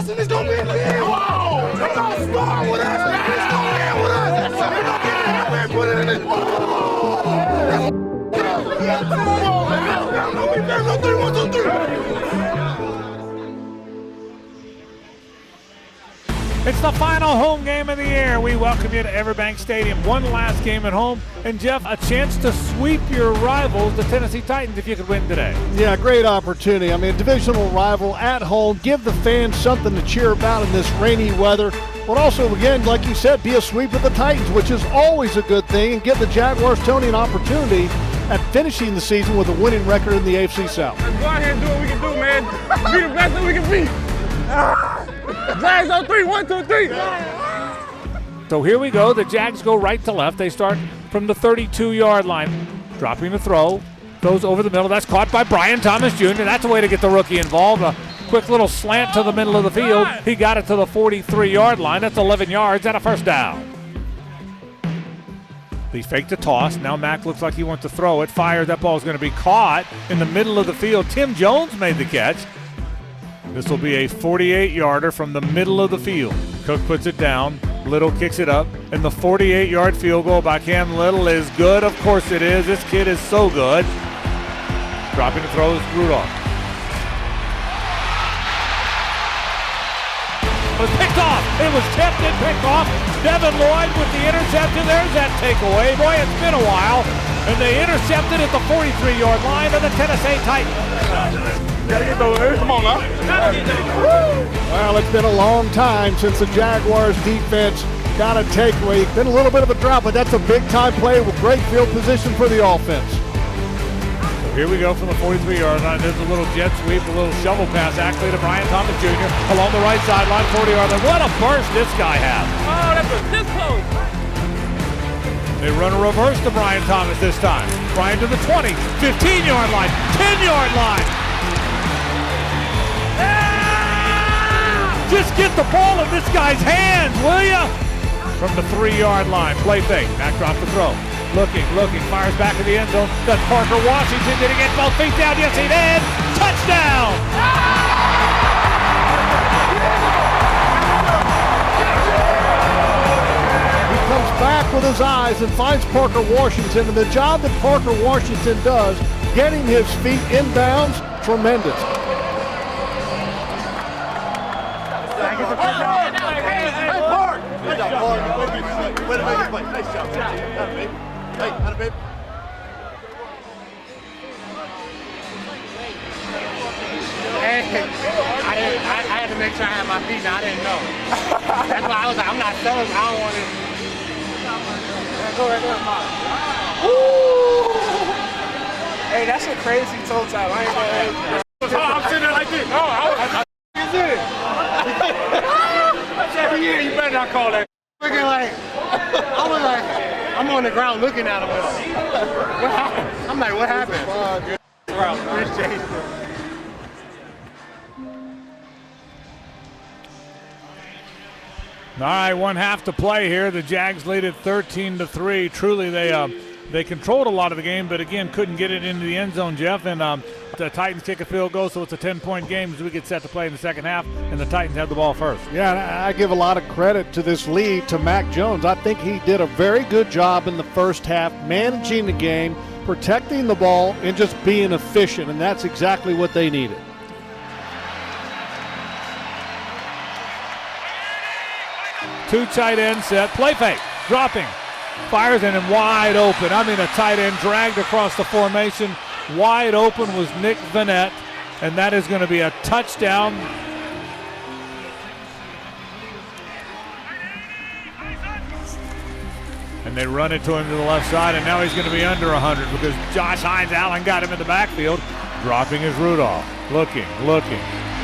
us and it's gonna be in the end. Whoa! They gonna start with us. It's gonna end with us. They gonna get it out and put it in the. It's the final home game of the year. We welcome you to Everbank Stadium. One last game at home. And, Jeff, a chance to sweep your rivals, the Tennessee Titans, if you could win today. Yeah, great opportunity. I mean, a divisional rival at home. Give the fans something to cheer about in this rainy weather. But also, again, like you said, be a sweep of the Titans, which is always a good thing, and give the Jaguars, Tony, an opportunity at finishing the season with a winning record in the AFC South. Let's go out here and do what we can do, man. Be the best that we can be. Jags on 3, 1, 2, 3. So here we go. The Jags go right to left. They start from the 32-yard line. Dropping the throw. Goes over the middle. That's caught by Brian Thomas Jr. That's a way to get the rookie involved. A quick little slant to the middle of the field. He got it to the 43-yard line. That's 11 yards and a first down. He faked the toss. Now Mack looks like he wants to throw it. Fires. That ball is going to be caught in the middle of the field. Tim Jones made the catch. This will be a 48-yarder from the middle of the field. Cook puts it down. Little kicks it up. And the 48-yard field goal by Cam Little is good. Of course it is. This kid is so good. Dropping the throw is Rudolph. It was picked off. It was tipped and picked off. Devin Lloyd with the interception. There's that takeaway. Boy, it's been a while. And they intercepted at the 43-yard line of the Tennessee Titans. Come on now. Well, it's been a long time since the Jaguars defense got a takeaway. Been a little bit of a drop, but that's a big-time play with great field position for the offense. So here we go from the 43-yard line. There's a little jet sweep, a little shovel pass actually to Brian Thomas Jr. along the right sideline, 40-yard line. What a burst this guy has. Oh, that was this close. They run a reverse to Brian Thomas this time. Brian to the 20, 15-yard line, 10-yard line. Just get the ball in this guy's hands, will ya? From the 3-yard line, play fake. Mack drops the throw. Looking, fires back to the end zone. That's Parker Washington. Did he get both feet down? Yes, he did. Touchdown! He comes back with his eyes and finds Parker Washington, and the job that Parker Washington does, getting his feet inbounds, tremendous. I had to make sure I had my feet now. I didn't know. That's why I was like, I'm not selling. I don't want to. Go right there, Mom. Hey, that's a crazy toe tap. I ain't gonna. I'm sitting there like this. Oh, is it? Every year, you better not call that. Freaking like, I was like, I'm on the ground looking at him. What happened? I'm like, what happened? Appreciate it. All right, 1 half to play here. The Jags lead it 13-3. Truly, they controlled a lot of the game, but again, couldn't get it into the end zone, Jeff. And the Titans kick a field goal, so it's a 10-point game as we get set to play in the second half, and the Titans have the ball first. Yeah, and I give a lot of credit to this lead to Mac Jones. I think he did a very good job in the first half, managing the game, protecting the ball, and just being efficient, and that's exactly what they needed. Two tight end set, play fake, dropping, fires in and wide open. I mean, a tight end dragged across the formation. Wide open was Nick Vanette, and that is going to be a touchdown. And they run it to him to the left side, and now he's going to be under 100 because Josh Hines Allen got him in the backfield. Dropping is Rudolph, looking.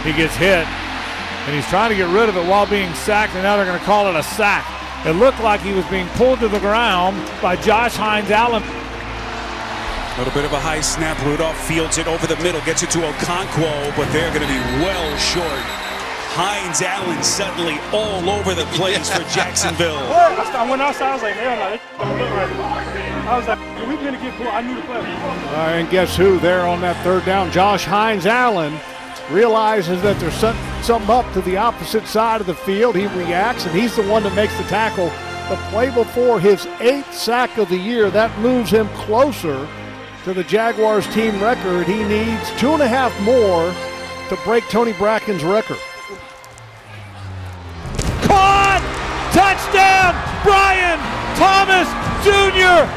He gets hit, and he's trying to get rid of it while being sacked, and now they're going to call it a sack. It looked like he was being pulled to the ground by Josh Hines Allen. A little bit of a high snap. Rudolph fields it over the middle, gets it to Okonkwo, but they're going to be well short. Hines Allen suddenly all over the place for Jacksonville. I went outside, I was like, hell no, this don't look right. I was like, we're going to get cool. I knew the play. And guess who there on that third down? Josh Hines Allen realizes that there's something up to the opposite side of the field. He reacts, and he's the one that makes the tackle. The play before his 8th sack of the year, that moves him closer to the Jaguars team record. He needs 2.5 more to break Tony Bracken's record. Caught! Touchdown! Brian Thomas Jr.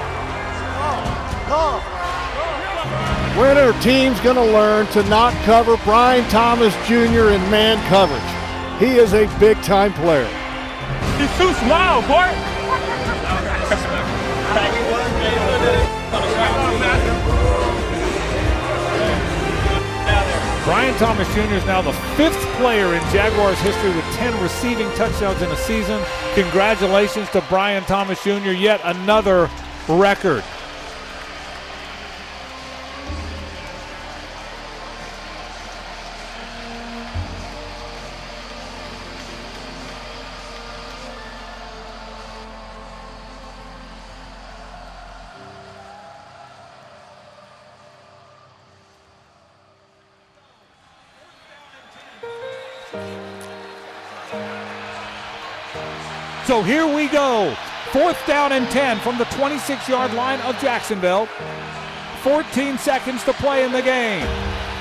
When are teams going to learn to not cover Brian Thomas Jr. in man coverage? He is a big-time player. He's too small, boy. Brian Thomas Jr. is now the 5th player in Jaguars history with 10 receiving touchdowns in a season. Congratulations to Brian Thomas Jr., yet another record. So here we go. 4th down and 10 from the 26-yard line of Jacksonville. 14 seconds to play in the game.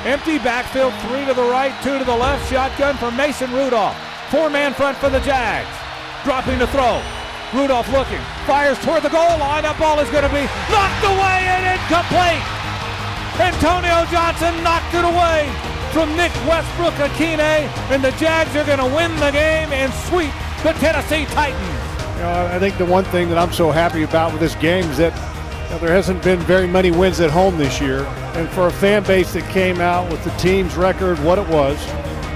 Empty backfield, 3 to the right, 2 to the left. Shotgun for Mason Rudolph. 4-man front for the Jags. Dropping to throw. Rudolph looking. Fires toward the goal line. That ball is going to be knocked away and incomplete. Antonio Johnson knocked it away from Nick Westbrook-Akine, and the Jags are going to win the game and sweep the Tennessee Titans. I think the one thing that I'm so happy about with this game is that there hasn't been very many wins at home this year. And for a fan base that came out with the team's record, what it was,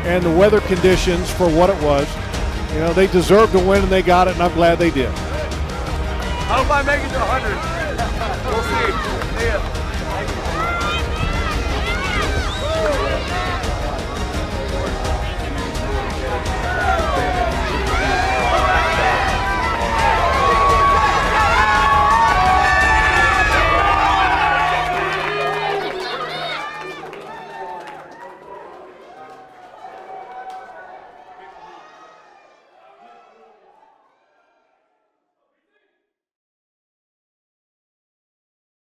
and the weather conditions for what it was, they deserved to win and they got it, and I'm glad they did. I hope I make it to 100. We'll see. See ya.